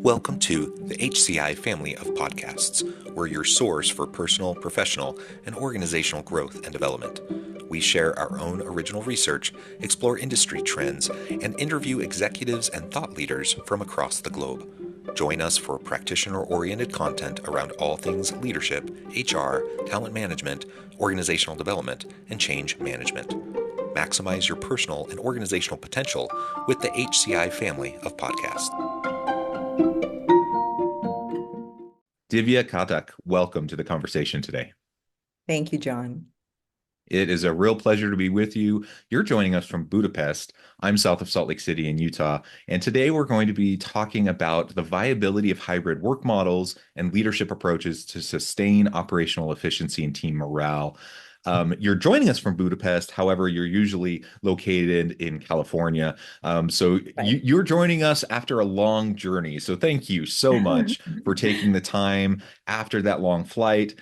Welcome to the HCI family of podcasts. We're your source for personal, professional, and organizational growth and development. We share our own original research, explore industry trends, and interview executives and thought leaders from across the globe. Join us for practitioner-oriented content around all things leadership, HR, talent management, organizational development, and change management. Maximize your personal and organizational potential with the HCI family of podcasts. Divya Ghatak, welcome to the conversation today. Thank you, John. It is a real pleasure to be with you. You're joining us from Budapest. I'm south of Salt Lake City in Utah. And today we're going to be talking about the viability of hybrid work models and leadership approaches to sustain operational efficiency and team morale. You're joining us from Budapest. However, you're usually located in California. So you're joining us after a long journey. So thank you so much for taking the time after that long flight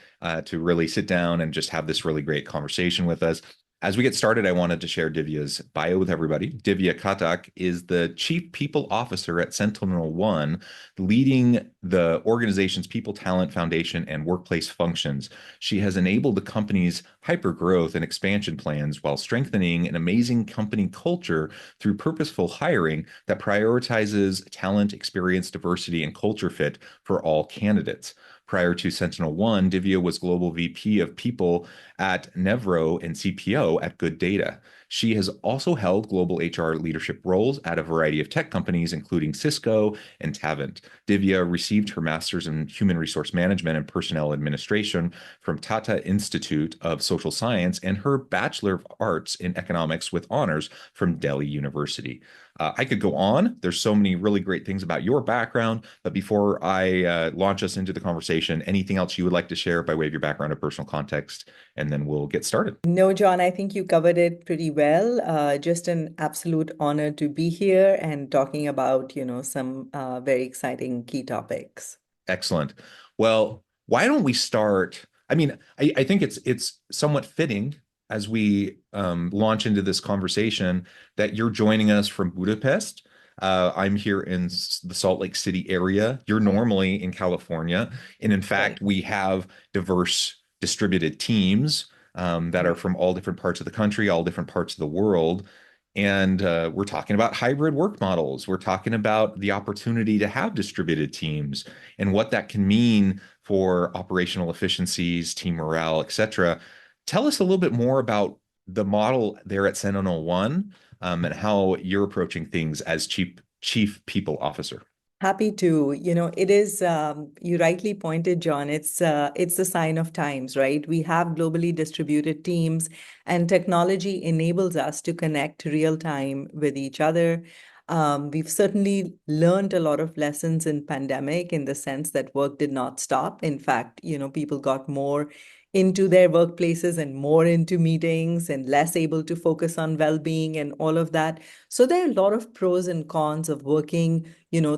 to really sit down and just have this really great conversation with us. As we get started, I wanted to share Divya's bio with everybody. Divya Ghatak is the Chief People Officer at SentinelOne, leading the organization's People Talent Foundation and workplace functions. She has enabled the company's hypergrowth and expansion plans while strengthening an amazing company culture through purposeful hiring that prioritizes talent, experience, diversity, and culture fit for all candidates. Prior to SentinelOne, Divya was Global VP of People at Nevro and CPO at Good Data. She has also held global HR leadership roles at a variety of tech companies, including Cisco and Tavant. Divya received her master's in human resource management and personnel administration from Tata Institute of Social Science and her Bachelor of Arts in economics with honors from Delhi University. I could go on. There's so many really great things about your background, but before I launch us into the conversation, anything else you would like to share by way of your background or personal context, and then we'll get started. No, John, I think you covered it pretty well. Just an absolute honor to be here and talking about, some very exciting key topics. Excellent. Well, why don't we start? I mean, I think it's somewhat fitting as we launch into this conversation that you're joining us from Budapest. I'm here in the Salt Lake City area. You're normally in California. And in fact, we have diverse distributed teams that are from all different parts of the country, all different parts of the world. And we're talking about hybrid work models. We're talking about the opportunity to have distributed teams and what that can mean for operational efficiencies, team morale, et cetera. Tell us a little bit more about the model there at SentinelOne and how you're approaching things as Chief People Officer. Happy to. It is, you rightly pointed, John, it's the sign of times, right? We have globally distributed teams, and technology enables us to connect real time with each other. We've certainly learned a lot of lessons in pandemic in the sense that work did not stop. In fact, people got more into their workplaces and more into meetings and less able to focus on well-being and all of that. So there are a lot of pros and cons of working,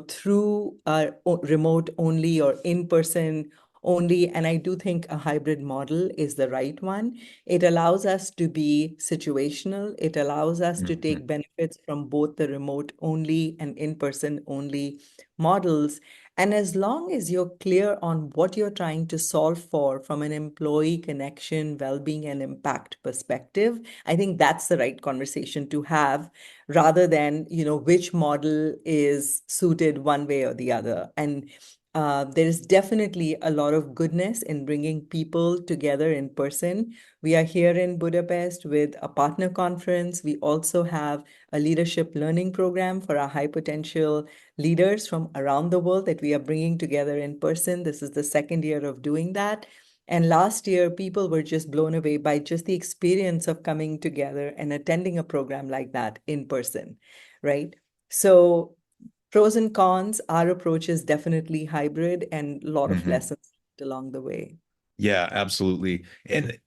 through remote only or in-person only. And I do think a hybrid model is the right one. It allows us to be situational. It allows us to take benefits from both the remote only and in-person only models. And as long as you're clear on what you're trying to solve for from an employee connection, well-being, and impact perspective, I think that's the right conversation to have rather than, which model is suited one way or the other. And there is definitely a lot of goodness in bringing people together in person. We are here in Budapest with a partner conference. We also have a leadership learning program for our high potential leaders from around the world that we are bringing together in person. This is the second year of doing that. And last year, people were just blown away by just the experience of coming together and attending a program like that in person, right? So pros and cons, our approach is definitely hybrid and a lot of lessons along the way. Yeah, absolutely. And,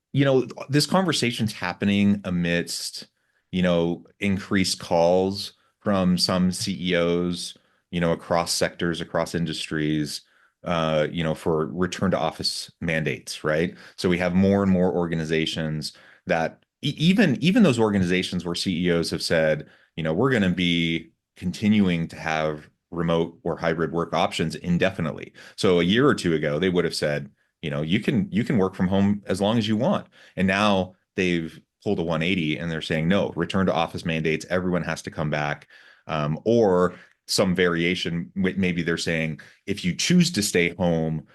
this conversation's happening amidst, increased calls from some CEOs, across sectors, across industries, for return to office mandates, right? So we have more and more organizations that even those organizations where CEOs have said, we're going to be continuing to have remote or hybrid work options indefinitely. So a year or two ago, they would have said, you can work from home as long as you want. And now they've pulled a 180 and they're saying, no, return to office mandates. Everyone has to come back. Or some variation, maybe they're saying, if you choose to stay home,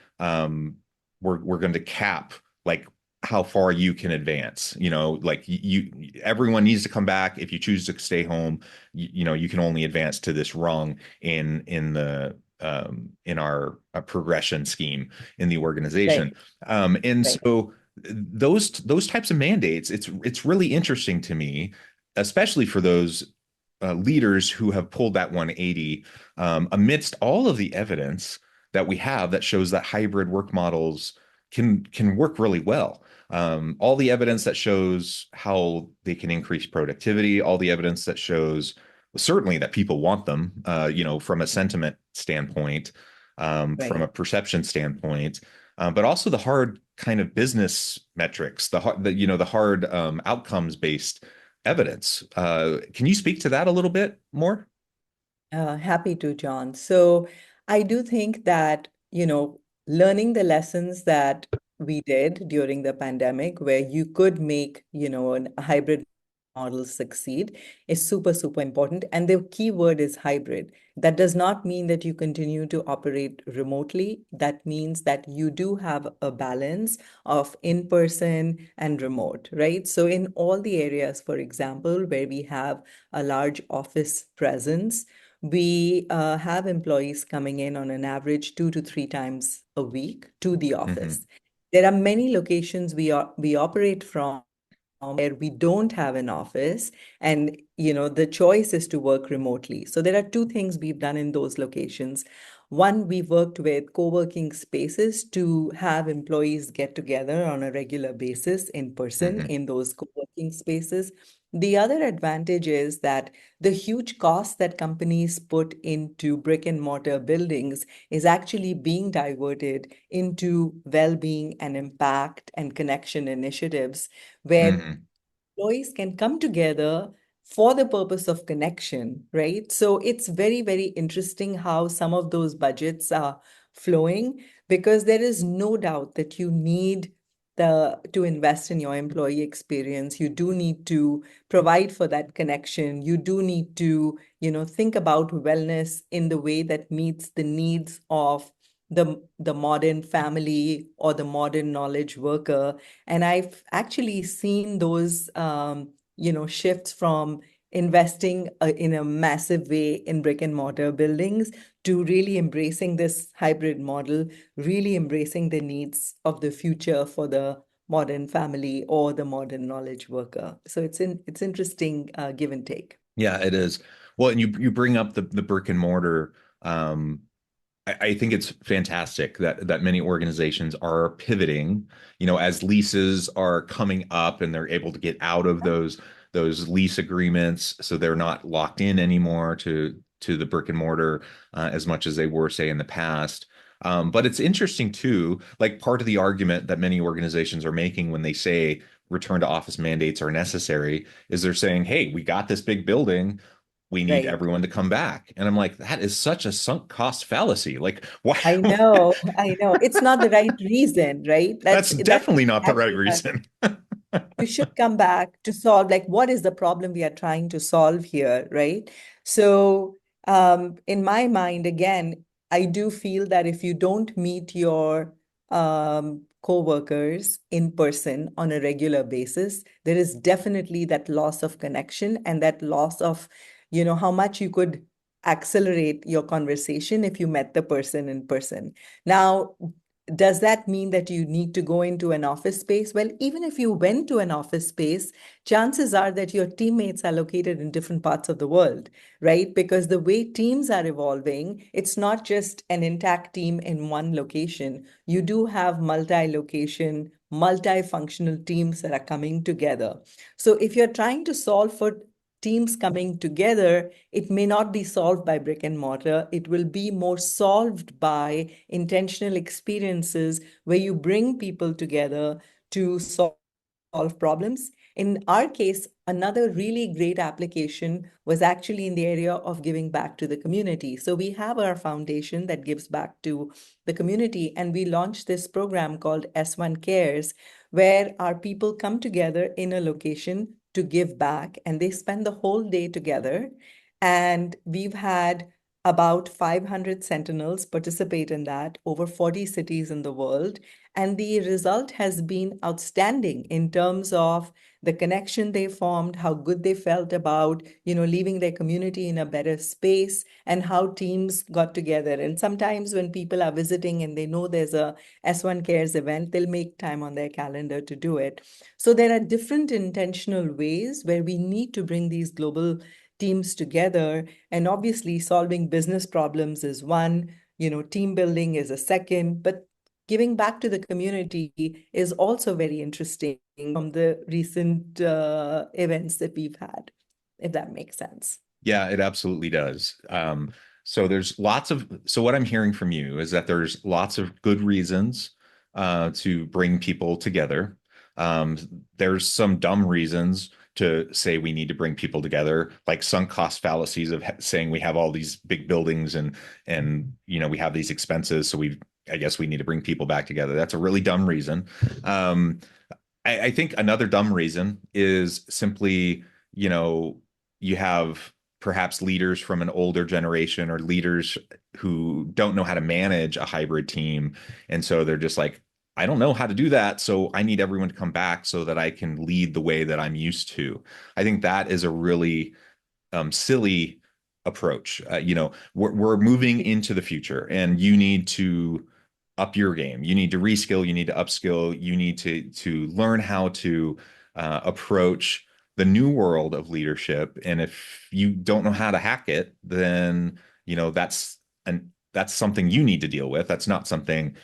we're going to cap like how far you can advance. Like everyone needs to come back. If you choose to stay home, you can only advance to this rung in our progression scheme in the organization. Right, And right. so those types of mandates, it's really interesting to me, especially for those leaders who have pulled that 180 amidst all of the evidence that we have that shows that hybrid work models can work really well. All the evidence that shows how they can increase productivity, all the evidence that shows certainly that people want them, from a sentiment standpoint, from Right. a perception standpoint, but also the hard kind of business metrics, the hard outcomes based evidence. Can you speak to that a little bit more? Happy to, John. So I do think that, learning the lessons that we did during the pandemic, where you could make, a hybrid model succeed, is super, super important. And the key word is hybrid. That does not mean that you continue to operate remotely. That means that you do have a balance of in-person and remote, right? So in all the areas, for example, where we have a large office presence, we have employees coming in on an average 2 to 3 times a week to the Hmm. office. There are many locations we operate from where we don't have an office, and the choice is to work remotely. So there are two things we've done in those locations. One, we worked with co-working spaces to have employees get together on a regular basis in person Hmm. in those co-working spaces. The other advantage is that the huge cost that companies put into brick and mortar buildings is actually being diverted into well-being and impact and connection initiatives where Hmm. employees can come together for the purpose of connection, right? So it's very, very interesting how some of those budgets are flowing, because there is no doubt that you need to invest in your employee experience. You do need to provide for that connection. You do need to, think about wellness in the way that meets the needs of the modern family or the modern knowledge worker. And I've actually seen those, shifts from investing in a massive way in brick and mortar buildings to really embracing this hybrid model, really embracing the needs of the future for the modern family or the modern knowledge worker. So it's interesting, give and take. Yeah, it is. Well, and you bring up the brick and mortar. Um, I think it's fantastic that many organizations are pivoting, as leases are coming up and they're able to get out of those lease agreements, so they're not locked in anymore to the brick and mortar as much as they were, say, in the past. But it's interesting too, like part of the argument that many organizations are making when they say return to office mandates are necessary is they're saying, hey, we got this big building, we need Right. everyone to come back. And I'm like, that is such a sunk cost fallacy. Like, why? I know, I know. It's not the right reason, right? That's That's definitely not the right exactly right. reason. You should come back to solve, like, what is the problem we are trying to solve here, right? So in my mind, again, I do feel that if you don't meet your co-workers in person on a regular basis, there is definitely that loss of connection and that loss of, how much you could accelerate your conversation if you met the person in person. Now, does that mean that you need to go into an office space? Well, even if you went to an office space, chances are that your teammates are located in different parts of the world, right? Because the way teams are evolving, it's not just an intact team in one location. You do have multi-location, multi-functional teams that are coming together. So if you're trying to solve for teams coming together, it may not be solved by brick and mortar. It will be more solved by intentional experiences where you bring people together to solve problems. In our case, another really great application was actually in the area of giving back to the community. So we have our foundation that gives back to the community, and we launched this program called S1 Cares, where our people come together in a location to give back, and they spend the whole day together. And we've had about 500 sentinels participate in that, over 40 cities in the world. And the result has been outstanding in terms of the connection they formed, how good they felt about, leaving their community in a better space, and how teams got together. And sometimes when people are visiting and they know there's a S1 Cares event, they'll make time on their calendar to do it. So there are different intentional ways where we need to bring these global teams together. And obviously, solving business problems is one, team building is a second, but giving back to the community is also very interesting from the recent events that we've had, if that makes sense. Yeah, it absolutely does. So what I'm hearing from you is that there's lots of good reasons to bring people together. Um, there's some dumb reasons to say we need to bring people together, like sunk cost fallacies of saying we have all these big buildings and we have these expenses, so I guess we need to bring people back together. That's a really dumb reason. Um, I think another dumb reason is simply, you know, you have perhaps leaders from an older generation or leaders who don't know how to manage a hybrid team. And so they're just like, I don't know how to do that. So I need everyone to come back so that I can lead the way that I'm used to. I think that is a really silly approach. We're moving into the future, and you need to up your game. You need to reskill. You need to upskill. You need to learn how to approach the new world of leadership. And if you don't know how to hack it, then that's something you need to deal with. That's not something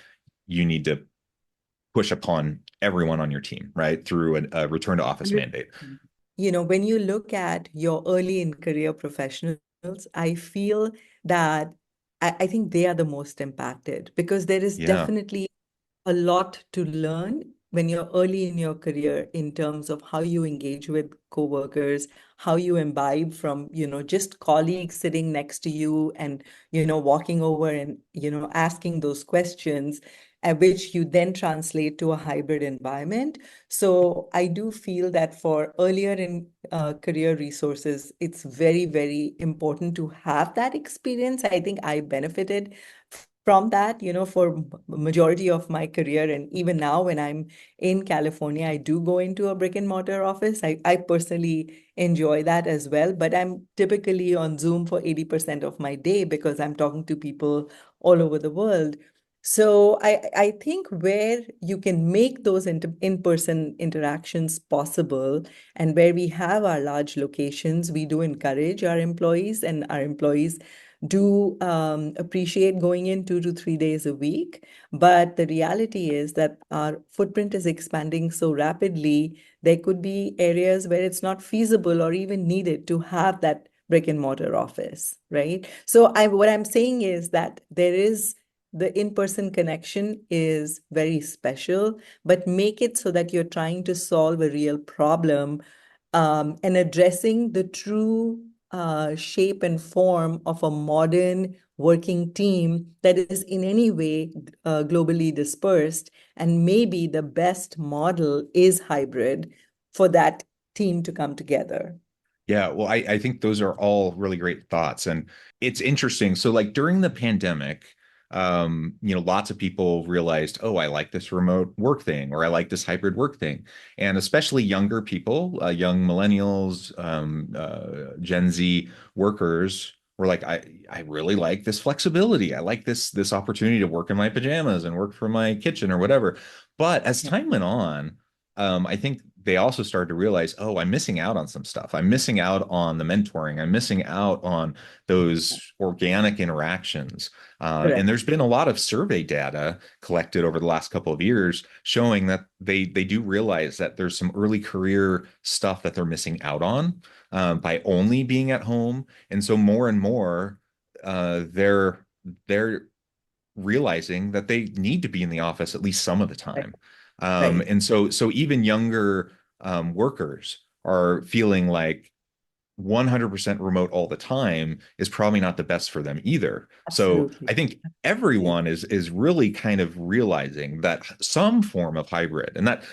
you need to push upon everyone on your team, right? Through a return to office mandate. When you look at your early in career professionals, I feel that I think they are the most impacted because there is Yeah. definitely a lot to learn when you're early in your career in terms of how you engage with coworkers, how you imbibe from, just colleagues sitting next to you and, walking over and, asking those questions, which you then translate to a hybrid environment. So I do feel that for earlier in career resources, it's very, very important to have that experience. I think I benefited from that, for majority of my career. And even now, when I'm in California, I do go into a brick and mortar office. I personally enjoy that as well, but I'm typically on Zoom for 80% of my day because I'm talking to people all over the world. So I think where you can make those in-person interactions possible and where we have our large locations, we do encourage our employees, and our employees do appreciate going in 2 to 3 days a week. But the reality is that our footprint is expanding so rapidly, there could be areas where it's not feasible or even needed to have that brick and mortar office, right? So what I'm saying is that there is the in-person connection is very special, but make it so that you're trying to solve a real problem and addressing the true shape and form of a modern working team that is in any way globally dispersed. And maybe the best model is hybrid for that team to come together. Yeah, well, I think those are all really great thoughts. And it's interesting. So, like during the pandemic, lots of people realized, oh, I like this remote work thing, or I like this hybrid work thing. And especially younger people, young millennials, Gen Z workers were like, I really like this flexibility. I like this opportunity to work in my pajamas and work from my kitchen or whatever. But as Yeah, time went on, I think they also started to realize, oh, I'm missing out on some stuff. I'm missing out on the mentoring. I'm missing out on those organic interactions. And correct. there's been a lot of survey data collected over the last couple of years showing that they do realize that there's some early career stuff that they're missing out on by only being at home. And so more and more, they're realizing that they need to be in the office at least some of the Right. time. Right. And so even younger workers are feeling like 100% remote all the time is probably not the best for them either. So I Absolutely. think Absolutely. everyone is really kind of realizing that some form of hybrid, and that,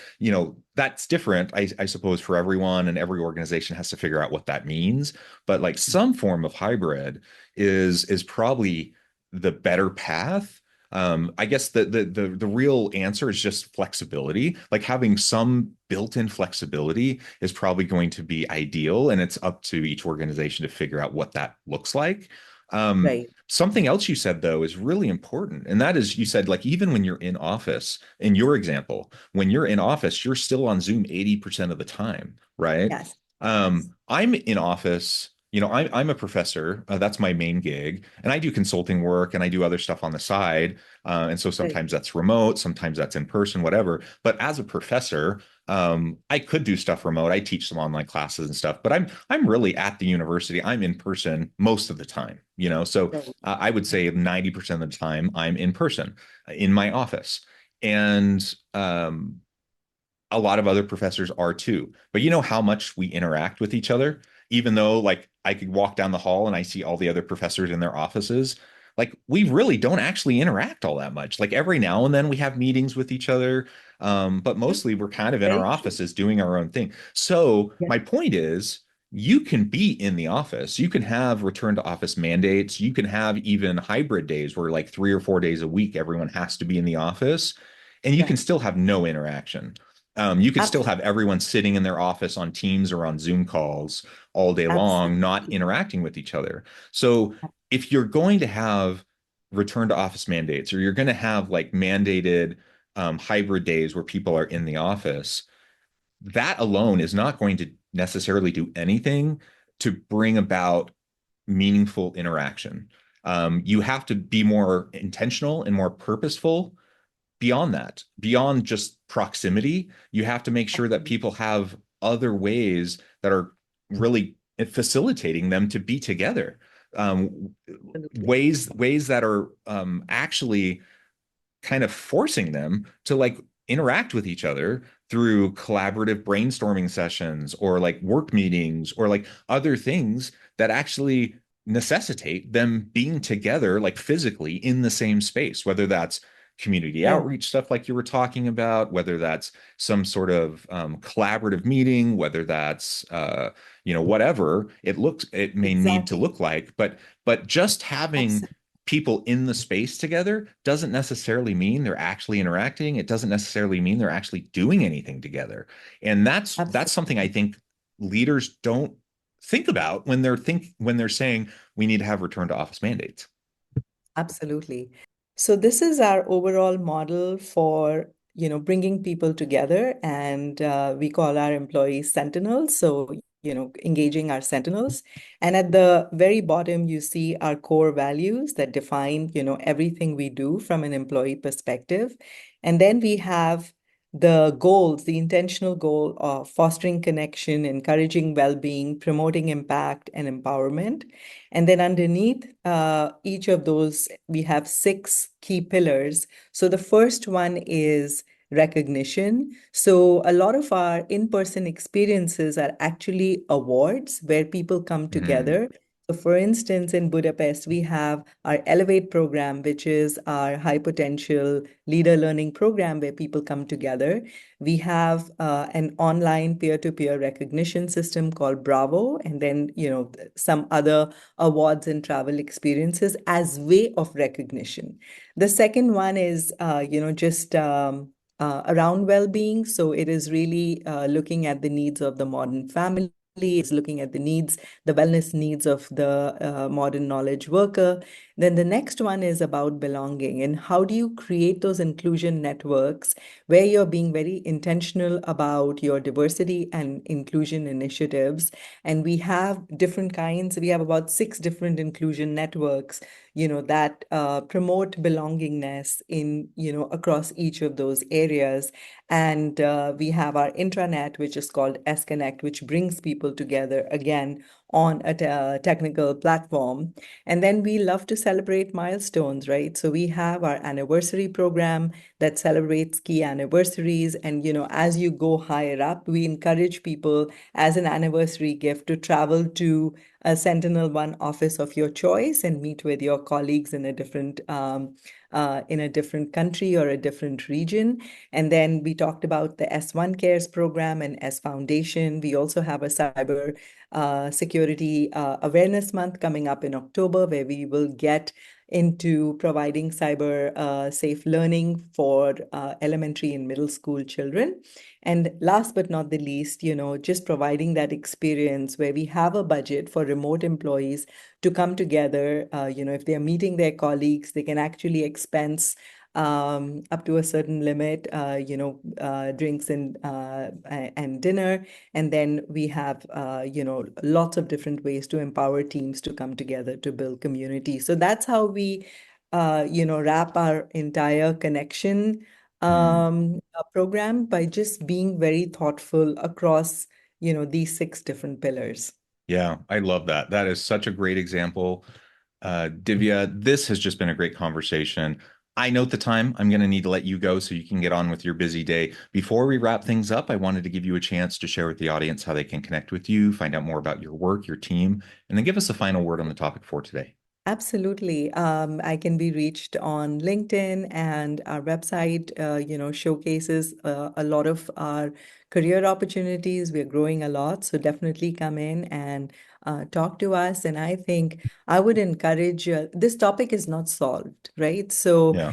that's different, I suppose, for everyone, and every organization has to figure out what that means. But like some form of hybrid is probably the better path. I guess the real answer is just flexibility. Like having some built-in flexibility is probably going to be ideal, and it's up to each organization to figure out what that looks like. Right. Something else you said though is really important, and that is you said like even when you're in office, in your example, when you're in office, you're still on Zoom 80% of the time, right? Yes. Yes. I'm in office. I'm a professor. That's my main gig, and I do consulting work and I do other stuff on the side. And so Right. sometimes that's remote, sometimes that's in person, whatever. But as a professor, I could do stuff remote. I teach some online classes and stuff, but I'm really at the university. I'm in person most of the time. So Right. I would say 90% of the time I'm in person in my office, and a lot of other professors are too. But you know how much we interact with each other, even though like I could walk down the hall and I see all the other professors in their offices. Like we really don't actually interact all that much. Like every now and then we have meetings with each other, but True. mostly we're kind of in our Very true. offices doing our own thing. So Yeah. my point is, you can be in the office. You can have return to office mandates. You can have even hybrid days where like 3 or 4 days a week everyone has to be in the office, and you can Right. still have no interaction. You could still have Absolutely. everyone sitting in their office on Teams or on Zoom calls all day long, not Absolutely. interacting with each other. So if you're going to have return to office mandates, or you're going to have like mandated hybrid days where people are in the office, that alone is not going to necessarily do anything to bring about meaningful interaction. You have to be more intentional and more purposeful beyond that, beyond just proximity. You have to make sure that people have other ways that are really facilitating them to be together. Absolutely. Ways that are actually kind of forcing them to like interact with each other through collaborative brainstorming sessions or like work meetings or like other things that actually necessitate them being together like physically in the same space, whether that's community Yeah. outreach stuff like you were talking about, whether that's some sort of collaborative meeting, whether that's whatever it may need to Exactly. look like, but just having Absolutely. people in the space together doesn't necessarily mean they're actually interacting. It doesn't necessarily mean they're actually doing anything together. And that's something I Absolutely. think leaders don't think about when they're saying we need to have return to office mandates. Absolutely. So this is our overall model for, bringing people together, and we call our employees sentinels. So, engaging our sentinels. And at the very bottom, you see our core values that define, everything we do from an employee perspective. And then we have the goals, the intentional goal of fostering connection, encouraging well-being, promoting impact and empowerment. And then underneath each of those, we have six key pillars. So the first one is recognition. So a lot of our in-person experiences are actually awards where people come Mm, together. So for instance, in Budapest, we have our Elevate program, which is our high potential leader learning program where people come together. We have an online peer-to-peer recognition system called Bravo, and then, some other awards and travel experiences as way of recognition. The second one is, just around well-being. So it is really looking at the needs of the modern family. Is looking at the needs, the wellness needs of the modern knowledge worker. Then the next one is about belonging, and how do you create those inclusion networks where you're being very intentional about your diversity and inclusion initiatives. And we have different kinds. We have about six different inclusion networks, that promote belongingness in, across each of those areas. And we have our intranet, which is called S-Connect, which brings people together again on a technical platform. And then we love to celebrate milestones, right? So we have our anniversary program that celebrates key anniversaries. And, as you go higher up, we encourage people as an anniversary gift to travel to a Sentinel One office of your choice and meet with your colleagues in a different country or a different region. And then we talked about the S1 Cares program and S Foundation. We also have a cyber security awareness month coming up in October, where we will get into providing cyber safe learning for elementary and middle school children. And last but not the least, just providing that experience where we have a budget for remote employees to come together. If they're meeting their colleagues, they can actually expense up to a certain limit, drinks and dinner. And then we have, lots of different ways to empower teams to come together to build community. So that's how we, wrap our entire connection Mm. program by just being very thoughtful across, these 6 different pillars. Yeah, I love that. That is such a great example. Divya, this has just been a great conversation. I note the time. I'm going to need to let you go so you can get on with your busy day. Before we wrap things up, I wanted to give you a chance to share with the audience how they can connect with you, find out more about your work, your team, and then give us a final word on the topic for today. Absolutely. I can be reached on LinkedIn, and our website, showcases a lot of our career opportunities. We're growing a lot, so definitely come in and talk to us. And I think I would encourage this topic is not solved, right? So Yeah.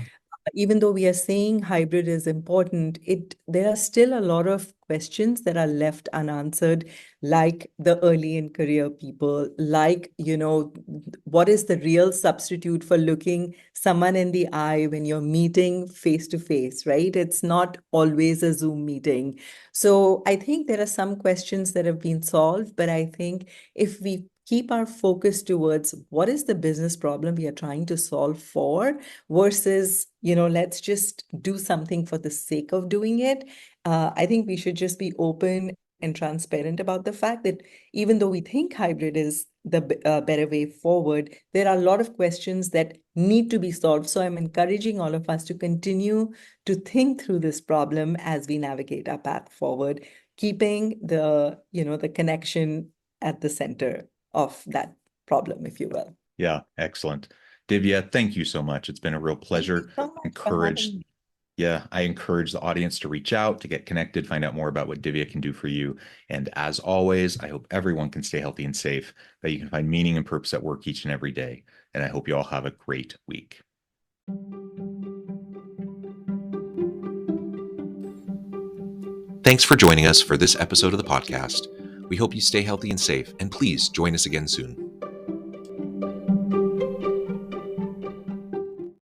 even though we are saying hybrid is important, there are still a lot of questions that are left unanswered, like the early in career people, like, what is the real substitute for looking someone in the eye when you're meeting face to face, right? It's not always a Zoom meeting. So I think there are some questions that have been solved, but I think if we keep our focus towards what is the business problem we are trying to solve for versus, let's just do something for the sake of doing it. I think we should just be open and transparent about the fact that even though we think hybrid is the better way forward, there are a lot of questions that need to be solved. So I'm encouraging all of us to continue to think through this problem as we navigate our path forward, keeping the connection at the center of that problem, if you will. Yeah, excellent. Divya, thank you so much. It's been a real Thank you pleasure. so much for Encouraged. having me. Yeah, I encourage the audience to reach out, to get connected, find out more about what Divya can do for you. And as always, I hope everyone can stay healthy and safe, that you can find meaning and purpose at work each and every day. And I hope you all have a great week. Thanks for joining us for this episode of the podcast. We hope you stay healthy and safe, and please join us again soon.